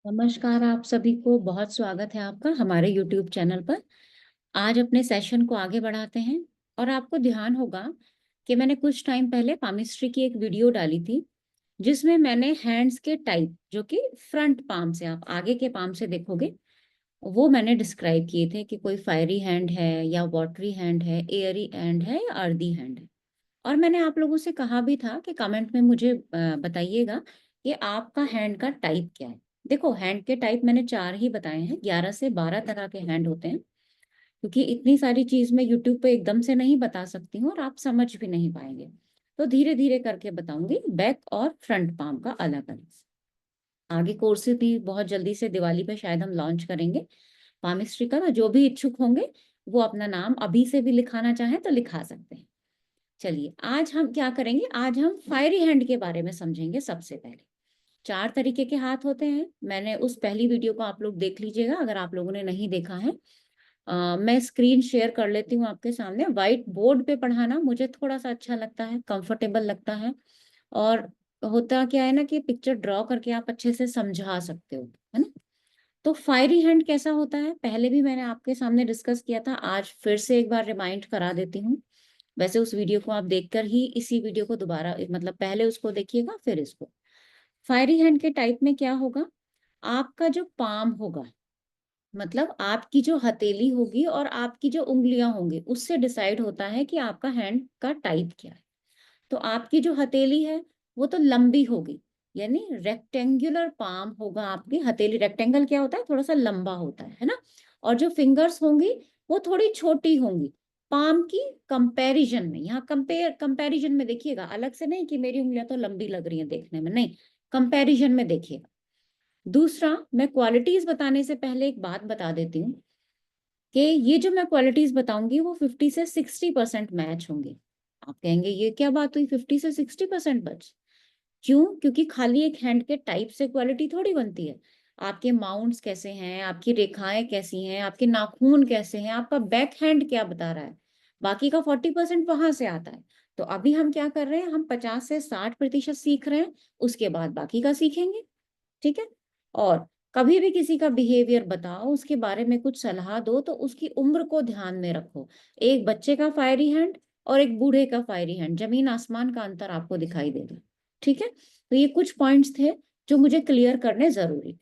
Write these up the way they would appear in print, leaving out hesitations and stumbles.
नमस्कार, आप सभी को बहुत स्वागत है आपका हमारे YouTube चैनल पर। आज अपने सेशन को आगे बढ़ाते हैं और आपको ध्यान होगा कि मैंने कुछ टाइम पहले पामिस्ट्री की एक वीडियो डाली थी जिसमें मैंने हैंड्स के टाइप जो कि फ्रंट पाम से आप आगे के पाम से देखोगे वो मैंने डिस्क्राइब किए थे कि कोई फायरी हैंड है या वाटरी हैंड है, एयरी हैंड है या अर्दी हैंड है। और मैंने आप लोगों से कहा भी था कि कमेंट में मुझे बताइएगा कि आपका हैंड का टाइप क्या है। देखो, हैंड के टाइप मैंने 4 ही बताए हैं, 11 से 12 तरह के हैंड होते हैं, क्योंकि इतनी सारी चीज मैं यूट्यूब पे एकदम से नहीं बता सकती हूँ और आप समझ भी नहीं पाएंगे। तो धीरे धीरे करके बताऊंगी बैक और फ्रंट पाम का अलग अलग। आगे कोर्सेज भी बहुत जल्दी से दिवाली पे शायद हम लॉन्च करेंगे पामिस्ट्री का, तो जो भी इच्छुक होंगे वो अपना नाम अभी से भी लिखाना चाहें तो लिखा सकते हैं। चलिए, आज हम क्या करेंगे, आज हम फायरी हैंड के बारे में समझेंगे। सबसे पहले 4 तरीके के हाथ होते हैं। मैंने उस पहली वीडियो को आप लोग देख लीजिएगा अगर आप लोगों ने नहीं देखा है। मैं स्क्रीन शेयर कर लेती हूँ आपके सामने। व्हाइट बोर्ड पे पढ़ाना मुझे थोड़ा सा अच्छा लगता है, कंफर्टेबल लगता है। और होता क्या है ना कि पिक्चर ड्रॉ करके आप अच्छे से समझा सकते हो, है ना। तो फायरी हैंड कैसा होता है पहले भी मैंने आपके सामने डिस्कस किया था, आज फिर से एक बार रिमाइंड करा देती हूँ। वैसे उस वीडियो को आप देखकर ही इसी वीडियो को दोबारा, मतलब पहले उसको देखिएगा फिर इसको। फायरी हैंड के टाइप में क्या होगा, आपका जो पाम होगा, मतलब आपकी जो हथेली होगी और आपकी जो उंगलियां होंगी, उससे डिसाइड होता है कि आपका हैंड का टाइप क्या है। तो आपकी जो हथेली है वो तो लंबी होगी, यानी रेक्टेंगुलर पाम होगा। आपकी हथेली, रेक्टेंगल क्या होता है, थोड़ा सा लंबा होता है ना। और जो फिंगर्स होंगी वो थोड़ी छोटी होंगी पाम की कंपैरिजन में। यहाँ कंपैरिजन में देखिएगा, अलग से नहीं कि मेरी उंगलियां तो लंबी लग रही हैं देखने में, नहीं, कंपैरिजन में देखिएगा। दूसरा, मैं क्वालिटीज बताने से पहले एक बात बता देती हूँ कि ये जो मैं क्वालिटीज बताऊंगी वो 50 से 60% मैच होंगे। आप कहेंगे ये क्या बात हुई, 50 से 60% बच क्यों? क्योंकि खाली एक हैंड के टाइप से क्वालिटी थोड़ी बनती है। आपके माउंट्स कैसे हैं, आपकी रेखाएं कैसी हैं, आपके नाखून कैसे हैं, आपका बैक हैंड क्या बता रहा है, बाकी का 40% वहां से आता है। तो अभी हम क्या कर रहे हैं, हम 50 से 60% सीख रहे हैं, उसके बाद बाकी का सीखेंगे। ठीक है। और कभी भी किसी का बिहेवियर बताओ, उसके बारे में कुछ सलाह दो, तो उसकी उम्र को ध्यान में रखो। एक बच्चे का फायरी हैंड और एक बूढ़े का फायरी हैंड, जमीन आसमान का अंतर आपको दिखाई देगा। ठीक है। तो ये कुछ पॉइंट्स थे जो मुझे क्लियर करने जरूरी थे।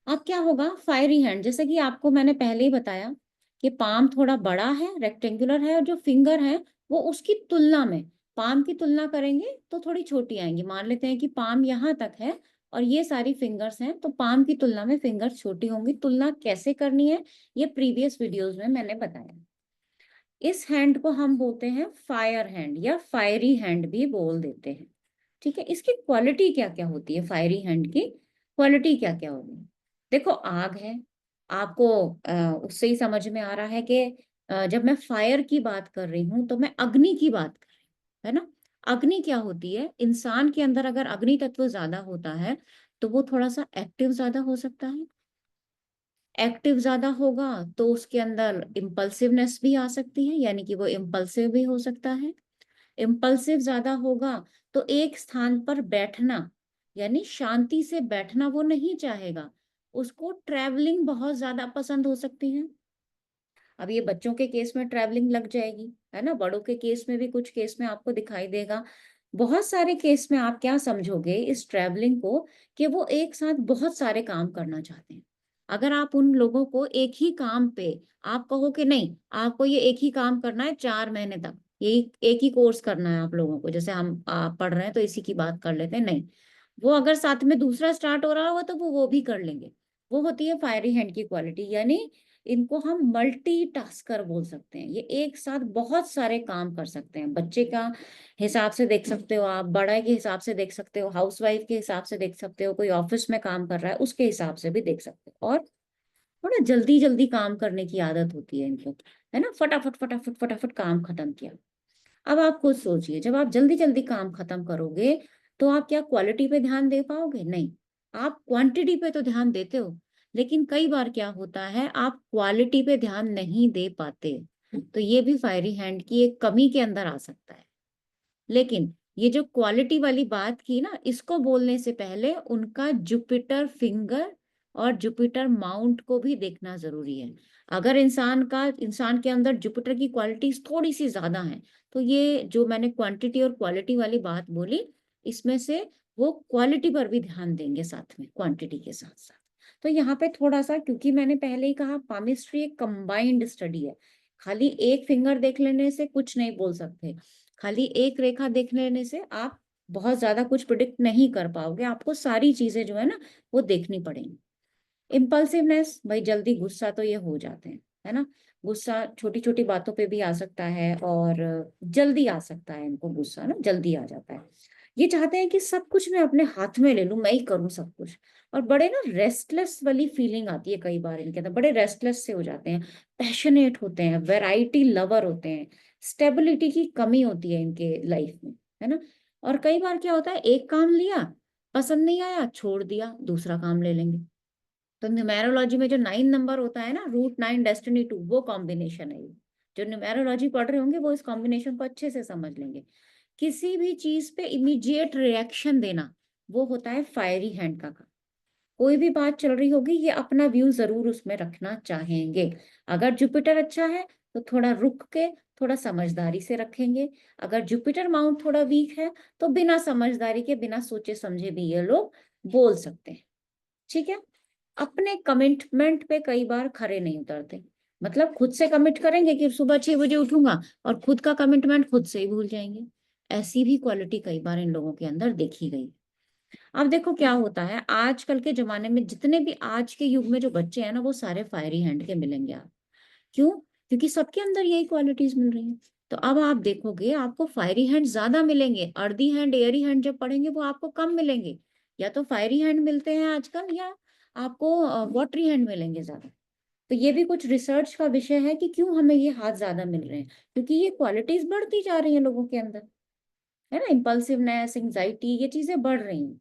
अब क्या होगा, फायरी हैंड जैसे कि आपको मैंने पहले ही बताया कि पाम थोड़ा बड़ा है, रेक्टेंगुलर है, और जो फिंगर है वो उसकी तुलना में, पाम की तुलना करेंगे तो थोड़ी छोटी आएंगी। मान लेते हैं कि पाम यहाँ तक है और ये सारी फिंगर्स हैं, तो पाम की तुलना में फिंगर्स छोटी होंगी। तुलना कैसे करनी है ये प्रीवियस वीडियोस में मैंने बताया। इस हैंड को हम बोलते हैं फायर हैंड या फायरी हैंड भी बोल देते हैं। ठीक है। इसकी क्वालिटी क्या क्या होती है, फायरी हैंड की क्वालिटी क्या क्या होगी। देखो, आग है, आपको उससे ही समझ में आ रहा है कि जब मैं फायर की बात कर रही हूं तो मैं अग्नि की बात कर रही हूँ, है ना। अग्नि क्या होती है, इंसान के अंदर अगर अग्नि तत्व ज्यादा होता है तो वो थोड़ा सा एक्टिव ज्यादा हो सकता है। एक्टिव ज्यादा होगा तो उसके अंदर इम्पल्सिवनेस भी आ सकती है, यानी कि वो इम्पल्सिव भी हो सकता है। इम्पल्सिव ज्यादा होगा तो एक स्थान पर बैठना, यानी शांति से बैठना वो नहीं चाहेगा, उसको ट्रैवलिंग बहुत ज्यादा पसंद हो सकती है। अब ये बच्चों के केस में ट्रैवलिंग लग जाएगी, है ना। बड़ों के केस में भी कुछ केस में आपको दिखाई देगा। बहुत सारे केस में आप क्या समझोगे इस ट्रैवलिंग को, कि वो एक साथ बहुत सारे काम करना चाहते हैं। अगर आप उन लोगों को एक ही काम पे आप कहो कि नहीं, आपको ये एक ही काम करना है 4 महीने तक, यही एक ही कोर्स करना है आप लोगों को, जैसे हम पढ़ रहे हैं तो इसी की बात कर लेते हैं, नहीं, वो अगर साथ में दूसरा स्टार्ट हो रहा होगा तो वो भी कर लेंगे। वो होती है फायरी हैंड की क्वालिटी, यानी इनको हम मल्टीटास्कर बोल सकते हैं। ये एक साथ बहुत सारे काम कर सकते हैं। बच्चे का हिसाब से देख सकते हो आप, बड़ा के हिसाब से देख सकते हो, हाउसवाइफ के हिसाब से देख सकते हो, कोई ऑफिस में काम कर रहा है उसके हिसाब से भी देख सकते हो। और थोड़ा जल्दी जल्दी काम करने की आदत होती है इनको, है ना। फटाफट फटाफट फटाफट काम खत्म किया। अब आप खुद सोचिए, जब आप जल्दी जल्दी काम खत्म करोगे तो आप क्या क्वालिटी पे ध्यान दे पाओगे? नहीं, आप क्वांटिटी पे तो ध्यान देते हो, लेकिन कई बार क्या होता है आप क्वालिटी पे ध्यान नहीं दे पाते। तो ये भी फायरी हैंड की एक कमी के अंदर आ सकता है। लेकिन ये जो क्वालिटी वाली बात की ना, इसको बोलने से पहले उनका जुपिटर फिंगर और जुपिटर माउंट को भी देखना जरूरी है। अगर इंसान के अंदर जुपिटर की क्वालिटीज थोड़ी सी ज्यादा है, तो ये जो मैंने क्वांटिटी और क्वालिटी वाली बात बोली, इसमें से वो क्वालिटी पर भी ध्यान देंगे साथ में, क्वांटिटी के साथ साथ। तो यहाँ पे थोड़ा सा, क्योंकि मैंने पहले ही कहा पामिस्ट्री एक कंबाइंड स्टडी है, खाली एक फिंगर देख लेने से कुछ नहीं बोल सकते, खाली एक रेखा देख लेने से आप बहुत ज्यादा कुछ प्रिडिक्ट नहीं कर पाओगे, आपको सारी चीजें जो है ना वो देखनी पड़ेंगी। इम्पल्सिवनेस, भाई जल्दी गुस्सा तो ये हो जाते हैं, है ना, गुस्सा छोटी छोटी बातों पे भी आ सकता है और जल्दी आ सकता है, इनको गुस्सा ना जल्दी आ जाता है। ये चाहते हैं कि सब कुछ मैं अपने हाथ में ले लूं, मैं ही करूं सब कुछ। और बड़े ना रेस्टलेस वाली फीलिंग आती है कई बार इनके अंदर, बड़े रेस्टलेस से हो जाते हैं, पैशनेट होते हैं, वैरायटी लवर होते हैं, स्टेबिलिटी की कमी होती है इनके लाइफ में, है ना। और कई बार क्या होता है, एक काम लिया, पसंद नहीं आया, छोड़ दिया, दूसरा काम ले लेंगे। तो न्यूमेरोलॉजी में जो 9 नंबर होता है ना, रूट 9 डेस्टिनी 2, वो कॉम्बिनेशन है ये। जो न्यूमेरोलॉजी पढ़ रहे होंगे वो इस कॉम्बिनेशन को अच्छे से समझ लेंगे। किसी भी चीज पे इमीडिएट रिएक्शन देना, वो होता है फायरी हैंड का काम। कोई भी बात चल रही होगी, ये अपना व्यू जरूर उसमें रखना चाहेंगे। अगर जुपिटर अच्छा है तो थोड़ा रुक के, थोड़ा समझदारी से रखेंगे। अगर जुपिटर माउंट थोड़ा वीक है, तो बिना समझदारी के, बिना सोचे समझे भी ये लोग बोल सकते हैं। ठीक है। अपने कमिटमेंट पे कई बार खरे नहीं उतरते, मतलब खुद से कमिट करेंगे कि सुबह 6 बजे उठूंगा, और खुद का कमिटमेंट खुद से ही भूल जाएंगे। ऐसी भी क्वालिटी कई बार इन लोगों के अंदर देखी गई। अब देखो क्या होता है, आजकल के जमाने में जितने भी आज के युग में जो बच्चे हैं ना, वो सारे फायरी हैंड के मिलेंगे आप। क्यों? क्योंकि सबके अंदर यही क्वालिटीज मिल रही हैं। तो अब आप देखोगे, आपको फायरी हैंड ज्यादा मिलेंगे, अर्दी हैंड एयरी हैंड जब पढ़ेंगे वो आपको कम मिलेंगे। या तो फायरी हैंड मिलते हैं आजकल, या आपको वाटरी हैंड मिलेंगे ज्यादा। तो ये भी कुछ रिसर्च का विषय है कि क्यों हमें ये हाथ ज्यादा मिल रहे हैं, क्योंकि ये क्वालिटीज बढ़ती जा रही हैं लोगों के अंदर, है ना, इम्पल्सिवनेस, एंग्जाइटी, ये चीजें बढ़ रही हैं।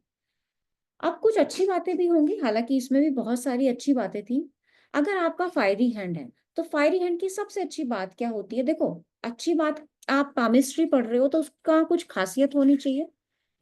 अब कुछ अच्छी बातें भी होंगी, हालांकि इसमें भी बहुत सारी अच्छी बातें थी। अगर आपका फायरी हैंड है, तो फायरी हैंड की सबसे अच्छी बात क्या होती है, देखो, अच्छी बात, आप पामिस्ट्री पढ़ रहे हो तो उसका कुछ खासियत होनी चाहिए,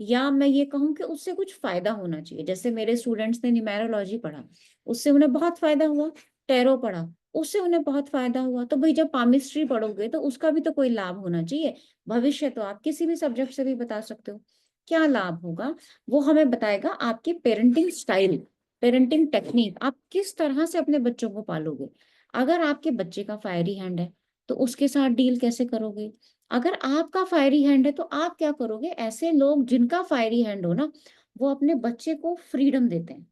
या मैं ये कहूँ कि उससे कुछ फायदा होना चाहिए। जैसे मेरे स्टूडेंट्स ने न्यूमेरोलॉजी पढ़ा, उससे उन्हें बहुत फायदा हुआ। टैरो पढ़ा, उससे उन्हें बहुत फायदा हुआ। तो भाई जब पामिस्ट्री पढ़ोगे तो उसका भी तो कोई लाभ होना चाहिए। भविष्य तो आप किसी भी सब्जेक्ट से भी बता सकते हो, क्या लाभ होगा वो हमें बताएगा आपकी पेरेंटिंग स्टाइल, पेरेंटिंग टेक्निक, आप किस तरह से अपने बच्चों को पालोगे। अगर आपके बच्चे का फायरी हैंड है, तो उसके साथ डील कैसे करोगे। अगर आपका फायरी हैंड है, तो आप क्या करोगे। ऐसे लोग जिनका फायरी हैंड हो ना, वो अपने बच्चे को फ्रीडम देते हैं,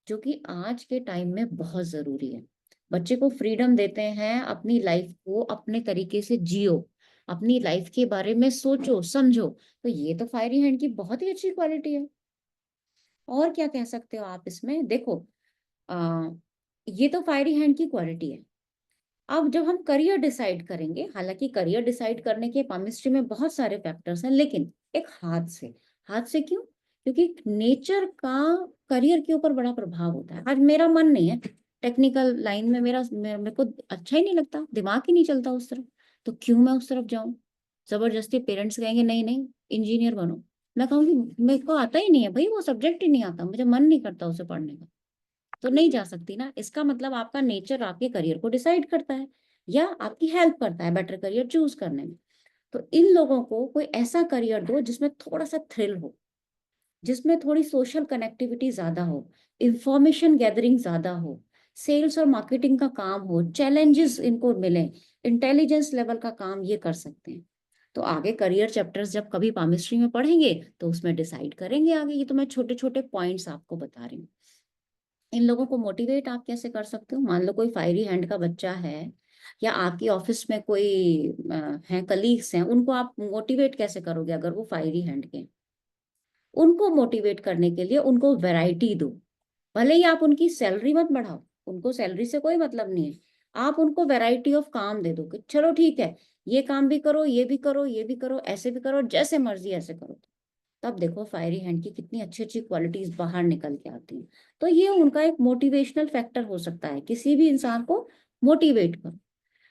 जो कि आज के टाइम में बहुत जरूरी है। बच्चे को फ्रीडम देते हैं, अपनी लाइफ को अपने तरीके से जियो, अपनी लाइफ के बारे में सोचो समझो। तो ये तो फायरी हैंड की बहुत ही अच्छी क्वालिटी है। और क्या कह सकते हो आप इसमें, देखो, आ, ये तो फायरी हैंड की क्वालिटी है। अब जब हम करियर डिसाइड करेंगे, हालांकि करियर डिसाइड करने के केमिस्ट्री में बहुत सारे फैक्टर्स हैं, लेकिन एक हाथ से क्यों, क्योंकि नेचर का करियर के ऊपर बड़ा प्रभाव होता है। आज मेरा मन नहीं है टेक्निकल लाइन में, मेरे को अच्छा ही नहीं लगता, दिमाग ही नहीं चलता उस तरफ, तो क्यों मैं उस तरफ जाऊं। जबरदस्ती पेरेंट्स कहेंगे नहीं नहीं इंजीनियर बनो, मैं कहूंगी मेरे को आता ही नहीं है भाई, वो सब्जेक्ट ही नहीं आता, मुझे मन नहीं करता उसे पढ़ने का, तो नहीं जा सकती ना। इसका मतलब आपका नेचर आपके करियर को डिसाइड करता है, या आपकी हेल्प करता है बेटर करियर चूज करने में। तो इन लोगों को कोई ऐसा करियर दो जिसमें थोड़ा सा थ्रिल हो, जिसमें थोड़ी सोशल कनेक्टिविटी ज्यादा हो, इंफॉर्मेशन गैदरिंग ज्यादा हो, सेल्स और मार्केटिंग का काम हो, चैलेंजेस इनको मिले, इंटेलिजेंस लेवल का काम ये कर सकते हैं। तो आगे करियर चैप्टर्स जब कभी केमिस्ट्री में पढ़ेंगे, तो उसमें डिसाइड करेंगे आगे। ये तो मैं छोटे छोटे पॉइंट्स आपको बता रही हूँ। इन लोगों को मोटिवेट आप कैसे कर सकते हो, मान लो कोई फायरी हैंड का बच्चा है, या आपकी ऑफिस में कोई हैं, कलीग्स हैं, उनको आप मोटिवेट कैसे करोगे अगर वो फायरी हैंड के। उनको मोटिवेट करने के लिए उनको वैरायटी दो। भले ही आप उनकी सैलरी मत बढ़ाओ, उनको सैलरी से कोई मतलब नहीं है, आप उनको वैरायटी ऑफ काम दे दो कि चलो ठीक है, ये काम भी करो, ये भी करो, ये भी करो, ऐसे भी करो, जैसे मर्जी ऐसे करो। तब देखो फायरी हैंड की कितनी अच्छी अच्छी क्वालिटीज बाहर निकल के आती हैं। तो ये उनका एक मोटिवेशनल फैक्टर हो सकता है, किसी भी इंसान को मोटिवेट करो।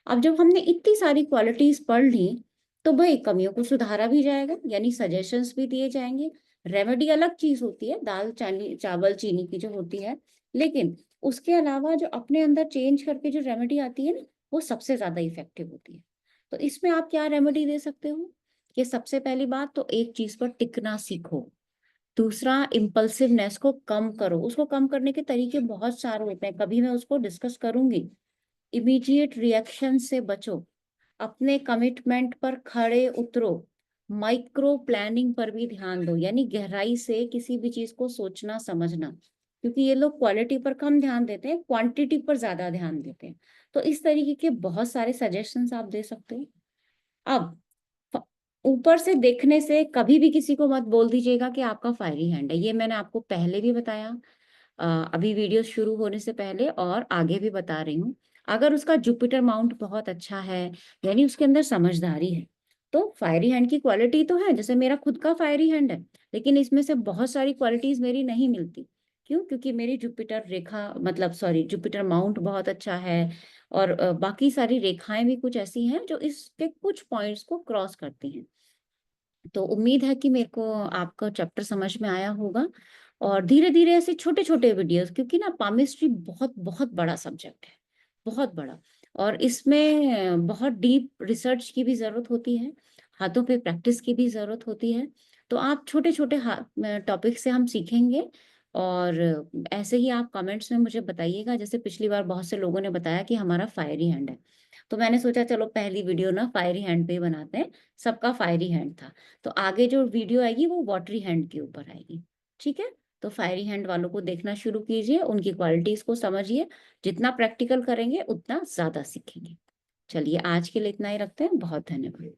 अब जब हमने इतनी सारी क्वालिटीज पढ़ ली, तो भाई कमियों को सुधारा भी जाएगा, यानी सजेशंस भी दिए जाएंगे। रेमेडी अलग चीज होती है, दाल चावल चीनी की जो होती है, लेकिन उसके अलावा जो अपने अंदर चेंज करके जो रेमेडी आती है ना, वो सबसे ज्यादा इफेक्टिव होती है। तो इसमें आप क्या रेमेडी दे सकते हो कि सबसे पहली बात तो एक चीज पर टिकना सीखो। दूसरा, इम्पल्सिवनेस को कम करो। उसको कम करने के तरीके बहुत सारे होते हैं, कभी मैं उसको डिस्कस करूंगी। इमीडिएट रिएक्शन से बचो, अपने कमिटमेंट पर खड़े उतरो, माइक्रो प्लानिंग पर भी ध्यान दो, यानी गहराई से किसी भी चीज को सोचना समझना, क्योंकि ये लोग क्वालिटी पर कम ध्यान देते हैं, क्वांटिटी पर ज्यादा ध्यान देते हैं। तो इस तरीके के बहुत सारे सजेशंस आप दे सकते हो। अब फ- ऊपर से देखने से कभी भी किसी को मत बोल दीजिएगा कि आपका फायरी हैंड है, ये मैंने आपको पहले भी बताया, अभी वीडियो शुरू होने से पहले और आगे भी बता रही हूँ। अगर उसका जुपिटर माउंट बहुत अच्छा है, यानी उसके अंदर समझदारी है, तो फायरी हैंड की क्वालिटी तो है। जैसे मेरा खुद का फायरी हैंड है, लेकिन इसमें से बहुत सारी क्वालिटीज मेरी नहीं मिलती। क्यों? क्योंकि मेरी जुपिटर रेखा, मतलब सॉरी, जुपिटर माउंट बहुत अच्छा है, और बाकी सारी रेखाएं भी कुछ ऐसी हैं जो इसके कुछ पॉइंट्स को क्रॉस करती हैं। तो उम्मीद है कि मेरे को आपका चैप्टर समझ में आया होगा। और धीरे धीरे ऐसे छोटे छोटे वीडियोस, क्योंकि ना पामिस्ट्री बहुत बहुत बड़ा सब्जेक्ट है, बहुत बड़ा, और इसमें बहुत डीप रिसर्च की भी जरूरत होती है, हाथों पे प्रैक्टिस की भी जरूरत होती है। तो आप छोटे छोटे टॉपिक से हम सीखेंगे। और ऐसे ही आप कमेंट्स में मुझे बताइएगा, जैसे पिछली बार बहुत से लोगों ने बताया कि हमारा फायरी हैंड है, तो मैंने सोचा चलो पहली वीडियो ना फायरी हैंड पे ही बनाते हैं। सबका फायरी हैंड था, तो आगे जो वीडियो आएगी वो वाटरी हैंड के ऊपर आएगी। ठीक है? तो फायरी हैंड वालों को देखना शुरू कीजिए, उनकी क्वालिटीज को समझिए। जितना प्रैक्टिकल करेंगे उतना ज्यादा सीखेंगे। चलिए आज के लिए इतना ही रखते हैं। बहुत धन्यवाद।